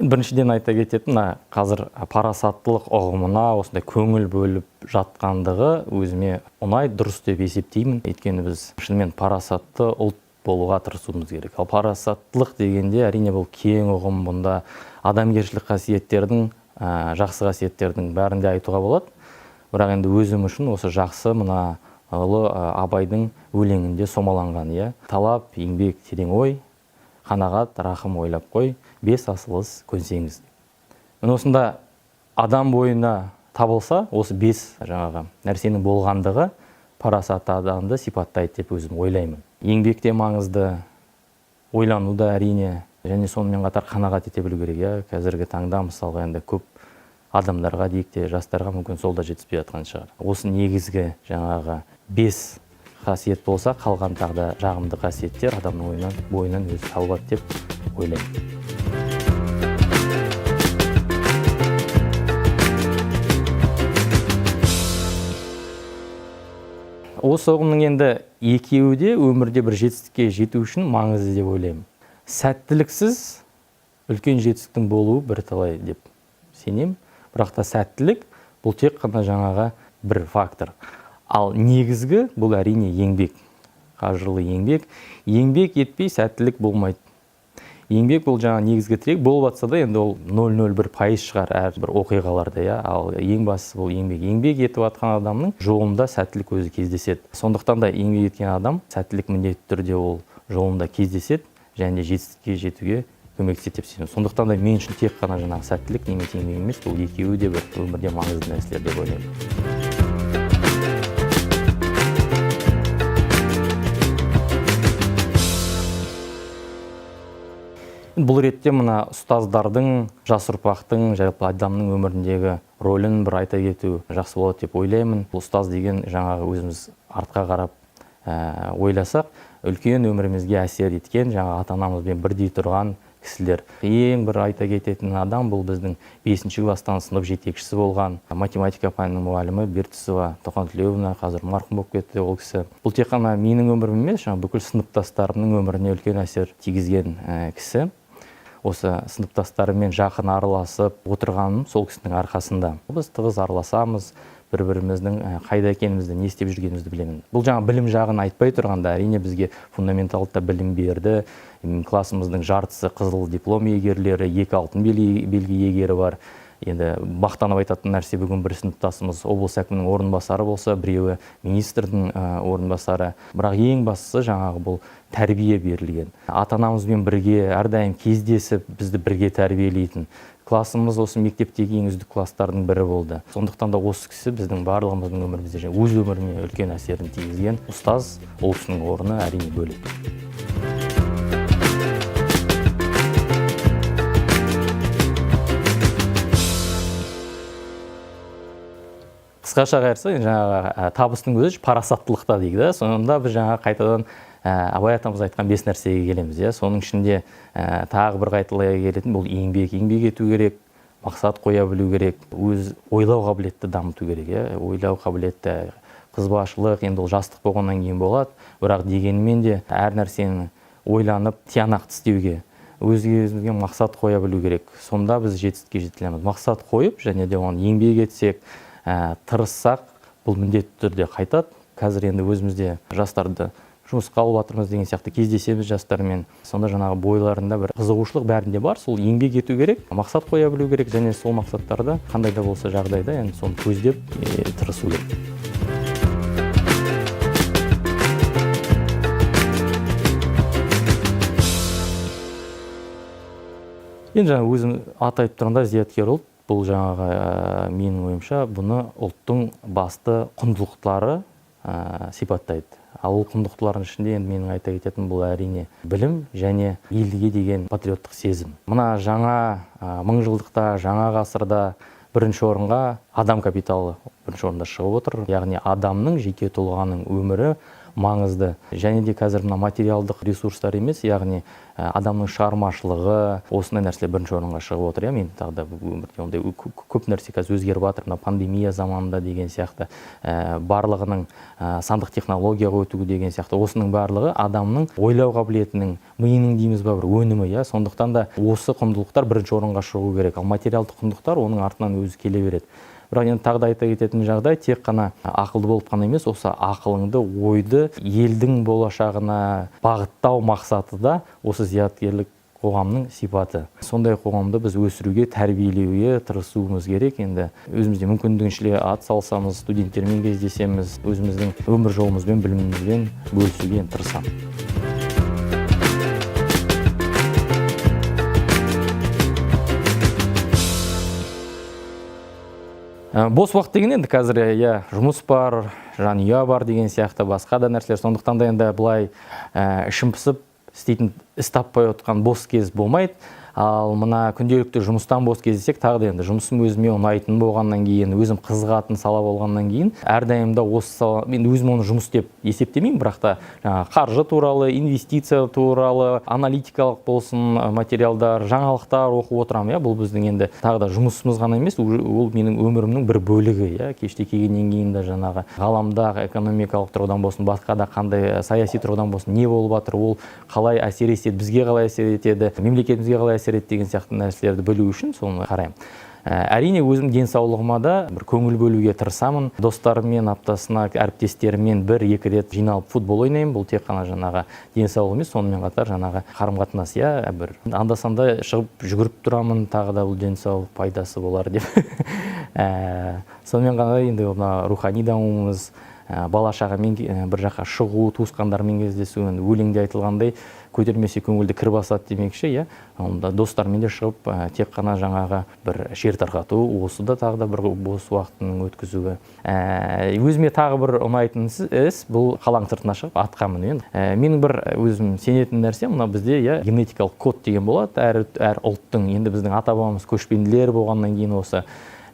Біріншіден айта кететін, қазір парасаттылық ұғымына осындай көңіл бөліп жатқандығы өзіме ұнайды, дұрыс деп есептеймін. Өйткені біз шынымен парасатты ұлт болуға тырысуымыз керек. Ал парасаттылық дегенде әрине бұл кең ұғым, бұнда адамгершілік қасиеттердің, жақсы қасиеттердің бәрін де айтуға болады. Бірақ енді өзім үшін осы жақсы мына ұлы Абайдың өлеңінде сомаланған, талап, еңбек, терең ой, қанағат, рахым ойлап қой, бес асылыс көнсеңіз. Осында адам бойына табылса, осы бес нәрсенің болғандығы парасатты адамды сипаттайды деп өзім ойлаймын. Еңбек те маңызды, ойлану да әрине, және сонымен қатар қанағат ете білу керек. Қазіргі таңда мысалға енді көп адамдарға дейік те, жастарға мүмкін сол да жетіспей жатқан шығар. Осы негізгі бес қасиет болса, қалған тағда жағымды қасиеттер адамның бойынан өзі табылады деп ойлаймын. Осы ұғымның енді екеуі де өмірде бір жетістікке жету үшін маңызды деп ойлаймын. Сәттіліксіз үлкен жетістіктің болуы бірталай деп сенемін. Бірақ та сәттілік бұл тек қана бір фактор. Ал негізгі бұл әрине еңбек, қажырлы еңбек. Еңбек етпей сәттілік болмайды. Еңбек бұл негізгі тірек, болып жатса да енді ол 0,01% шығар әрбір оқиғаларда, ал ең бастысы бұл еңбек. Еңбек етіп жатқан адамның жолында сәттілік өзі кездеседі. Сондықтан да еңбек еткен адам сәттілік міндетті түрде ол жолында кездеседі және жетістікке жетуге көмектеседі деп сенемін. Сондықтан да мен үшін тек қана сәттілік немесе еңбек емес, бұл екеуі де бір өмірде маңызды нәрселер деп ойлаймын. Бұл ретте мына ұстаздардың, жас ұрпақтың, жалпы адамның өміріндегі рөлін бір айта кету жақсы болады деп ойлаймын. Ұстаз деген өзіміз артқа қарап ойласақ, үлкен өмірімізге әсер еткен, ата-анамызбен бірдей тұрған кісілер. Ең бір айта кететін адам бұл біздің 5-ші класстан сынып жетекшісі болған математика пәнінің мұғалімі Бертісова Тоқан Тілеуовна, қазір марқұм болып кетті ол кісі. Бұл тек қана менің өмірім емес, бүкіл сыныптастарымның өміріне үлкен әсер тигізген кісі. Осы сыныптастарымен жақын араласып отырғаным сол кісінің арқасында. Біз тығыз араласамыз, бір-біріміздің қайда екенімізді, не істеп жүргенімізді білемін. Бұл білім жағын айтпай тұрғанда, әрине бізге фундаменталды білім берді. Классымыздың жартысы қызыл диплом иегерлері, 2 алтын белгі иегері бар. Енді мақтанып айтатын нәрсе, бүгін бір сыныптасымыз облыс әкімінің орынбасары болса, біреуі министрдің орынбасары. Бірақ ең бастысы бұл тәрбие берілген. Ата-анамызбен бірге әрдайым кездесіп, бізді бірге тәрбиелейтін. Классымыз осы мектептегі ең үздік класстардың бірі болды. Сондықтан да осы кісі біздің барлығымыздың өмірімізде өз өміріне үлкен әсерін тигізген ұстаз, ол кісінің орны әрине бөлек. Қысқаша айтсақ, табыстың өзі парасаттылықта дейді. Сонда біз қайтадан Абай атамыз айтқан 5 нәрсеге келеміз. Соның ішінде тағы бір қайталай келетін бұл еңбек. Еңбек ету керек, мақсат қоя білу керек, өз ойлау қабілетті дамыту керек. Ойлау қабілетті, қызбашылық, енді ол жастық болғаннан кейін болады. Бірақ дегенмен де әр нәрсені ойланып, тиянақты істеуге, өзге мақсат қоя білу керек. Сонда біз жетістікке жете аламыз. Мақсат қойып, және де оны еңбек етсек, тырыссақ, бұл міндетті түрде қайтады. Қазір енді өзімізде жастарды жұмысқа алып жатырмыз деген сияқты кездесеміз жастармен. Сонда бойларында бір қызығушылық бәрінде бар. Сол еңбек ету керек, мақсат қоя білу керек, және сол мақсаттарды қандай да болса жағдайда соны көздеп тырысу керек. Енді өзім атайып тұрғанда зияткер ұлт, бұл менің ойымша бұны ұлттың басты құндылықтары сипаттайды. Ал ол құндылықтардың ішінде енді менің айта кететін бұл әрине білім және елге деген патриоттық сезім. Мына мыңжылдықта, жаңа ғасырда бірінші орынға адам капиталы бірінші орында шығып отыр. Яғни адамның, жеке тұлғаның өмірі маңызды. Және де қазір мына материалдық ресурстар емес, яғни адамның шығармашылығы, осындай нәрселер бірінші орынға шығып отыр. Мен тағы да өмірде ондай көп нәрсе қазір өзгеріп жатыр. Мына пандемия заманында деген сияқты барлығының сандық технологияға өту деген сияқты осының барлығы адамның ойлау қабілетінің, миының дейміз ба, бір өнімі. Сондықтан да осы құндылықтар бірінші орынға шығу керек. Ал материалдық құндылықтар оның артынан өзі келе береді. Бірақ енді тағы да айта кететін жағдай, тек қана ақылды болып қана емес, осы ақылыңды, ойды елдің болашағына бағыттау мақсаты да осы зияткерлік қоғамның сипаты. Сондай қоғамды біз өсіруге, тәрбиелеуге тырысуымыз керек. Енді өзімізде мүмкіндігінше ат салсамыз, студенттермен кездесеміз, өзіміздің өмір жолымызбен, білімімізбен бөлісуге тырысамыз. Бос уақыт деген енді қазір жұмыс бар, жанұя бар деген сияқты басқа да нәрселер. Сондықтан да енді былай ішім пысып істейтін іс таппай отқан бос кез болмайды. Ал мына күнделікті жұмыстан бос кездесек, тағы да енді жұмысым өзіме ұнайтын болғаннан кейін, өзім қызығатын сала болғаннан кейін, әрдайым да осы сала, мен өзім оны жұмыс деп есептемеймін, бірақ та қаржы туралы, инвестиция туралы, аналитикалық болсын материалдар, жаңалықтар оқып отырамын. Бұл біздің енді тағы да жұмысымыз ғана емес, ол менің өмірімнің бір бөлігі. Кеште келгеннен кейін де жаңағы ғаламда экономикалық тұрғыдан болсын, басқа да қандай саяси тұрғыдан болсын, не болып жатыр, ол қалай әсер етеді, бізге қалай әсер етеді, мемлекетімізге қалай әсер етеді деген сияқты нәрселерді білу үшін соны қараймын. Әрине өзім денсаулығыма да бір көңіл бөлуге тырысамын. Достарыммен аптасына, әріптестеріммен 1-2 рет жиналып футбол ойнаймын. Бұл тек қана жаңағы денсаулық емес, сонымен қатар жаңағы қарым-қатынас. Бір анда-санда шығып жүгіріп тұрамын, тағы да бұл денсаулық пайдасы болар деп. Сонымен ғана енді рухани дамуымыз, бала-шағамен бір жаққа шығу, туысқандармен кездесу, өлеңде айтылғандай көтермесе көңілді кір басады демекші. Достармен де шығып, тек қана жаңағы бір шер тарқату, осы да тағы да бір бос уақытының өткізуі. Өзіме тағы бір ұнайтын іс, бұл қалаң сыртына шығып атқа міну. Менің бір өзім сенетін нәрсе, мына бізде генетикалық код деген болады, әр ұлттың. Енді біздің ата-бабамыз көшпенділер болғаннан кейін осы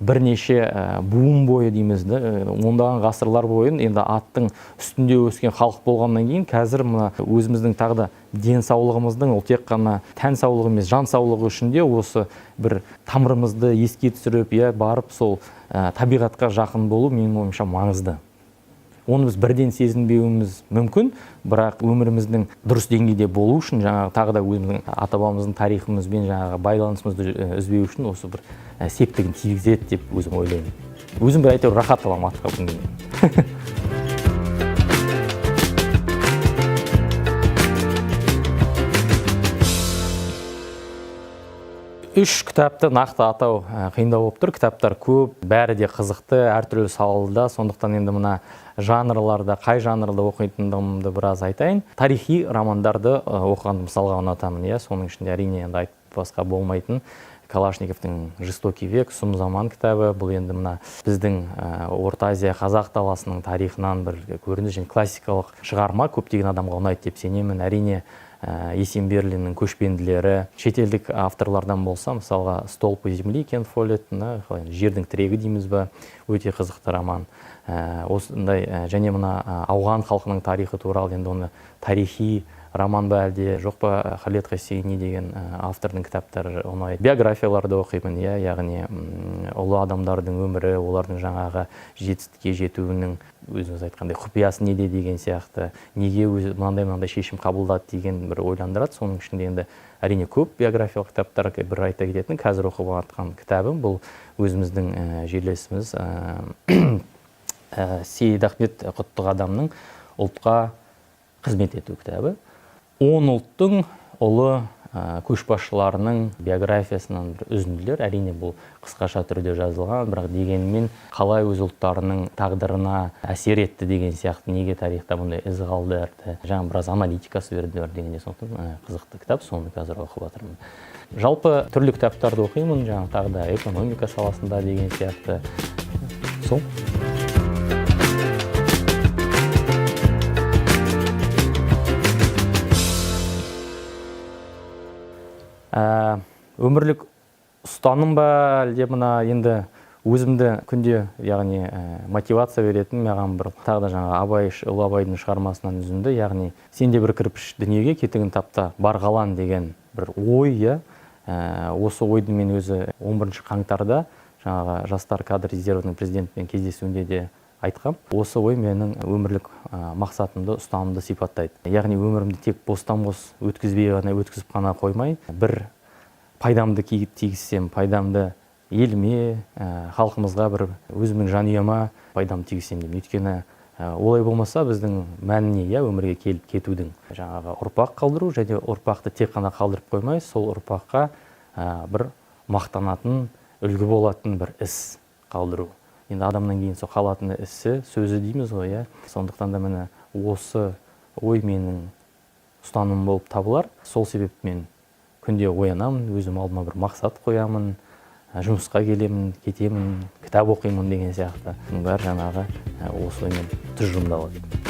бірнеше буын бойы дейміз, ондаған ғасырлар бойын енді аттың үстінде өскен халық болғаннан кейін, қазір мына өзіміздің тағы да денсаулығымыздың, ол тек қана тән саулығы емес, жан саулығы үшін де осы бір тамырымызды еске түсіріп, барып сол табиғатқа жақын болу менің ойымша маңызды. Оны біз бірден сезінбеуіміз мүмкін, бірақ өміріміздің дұрыс деңгейде болу үшін, тағы да өзіміздің ата-бабамыздың тарихымызбен байланысымызды үзбеу үшін осы бір септігін тигізеді деп өзім ойлаймын. Өзім бір әйтеуір рахат аламын атқа мінгеннен. 3 кітапты нақты атау қиындау болып тұр. Кітаптар көп, бәрі де қызықты, әртүрлі салада. Сондықтан енді мына жанрларда, қай жанрда оқитындығымды біраз айтайын. Тарихи романдарды оқығанды мысалға ұнатамын. Соның ішінде әрине енді айтпасқа болмайтын Калашниковтың «Жестокий век», «Сұм заман» кітабы. Бұл енді мына біздің Орта Азия, Қазақ даласының тарихынан бір көрінді және классикалық шығарма, көптеген адамға ұнайды деп сенемін. Әрине Есенберлиннің «Көшпенділері», шетелдік авторлардан болса, мысалға «Столпы земли» Кен Фоллеттің, «Жердің тірегі» дейміз ба, өте қызықты роман. Осындай және мына ауған халқының тарихы туралы енді оны тарихи роман ба әлде жоқ па, Халед Хосейни деген автордың кітаптары ұнайды. Биографияларды оқимын, яғни ұлы адамдардың өмірі, олардың жаңағы жетістікке жетуінің өзіңіз айтқандай құпиясы неде деген сияқты, неге өзі мынандай шешім қабылдады деген бір ойландырады. Соның ішінде енді әрине көп биографиялық кітаптар, бір айта кететін қазір оқып жатқан кітабым, бұл өзіміздің жерлесіміз Сейдахмет Құттықадамның «Ұлтқа қызмет ету» кітабы. 10 ұлттың ұлы көшбасшыларының биографиясынан бір үзінділер. Әрине бұл қысқаша түрде жазылған, бірақ дегенмен қалай өз ұлттарының тағдырына әсер етті деген сияқты, неге тарихта бұндай із қалды, біраз аналитикасы берді дегенде, сондықтан қызықты кітап, соны қазір оқып жатырмын. Жалпы түрлі кітаптарды оқимын, тағы да экономика саласында деген сияқты. Сол. Өмірлік ұстаным ба, әлде мына енді өзімді күнде яғни мотивация беретін маған бір тағы да жаңағы ұлы Абайдың шығармасынан үзінді, яғни сен де бір кірпіш дүниеге кетігін тапта бар қалан деген бір ой. Осы ойды мен өзі 11 қаңтарда жаңағы жастар кадр резервінің президентпен кездесуінде де айтқам. Осы ой менің өмірлік мақсатымды, ұстанымды сипаттайды. Яғни өмірімді тек бостан-бос өткізіп қана қоймай, бір пайдамды тигізсем, пайдамды еліме, халқымызға, бір өзімнің жанұяма пайдам тигізсем деймін. Өйткені олай болмаса біздің мәніне өмірге келіп кетудің жаңағы ұрпақ қалдыру, және ұрпақты тек қана қалдырып қоймай, сол ұрпаққа бір мақтанатын, үлгі болатын бір іс қалдыру. Енді адамнан кейін сол қалатын ісі, сөзі дейміз ғой. Сондықтан да міне осы ой менің ұстанымым болып табылар. Сол себеппен күнде оянамын, өзім алдыма бір мақсат қоямын, жұмысқа келемін, кетемін, кітап оқимын деген сияқты. Бәрі жаңағы осы оймен тұжырымдалады.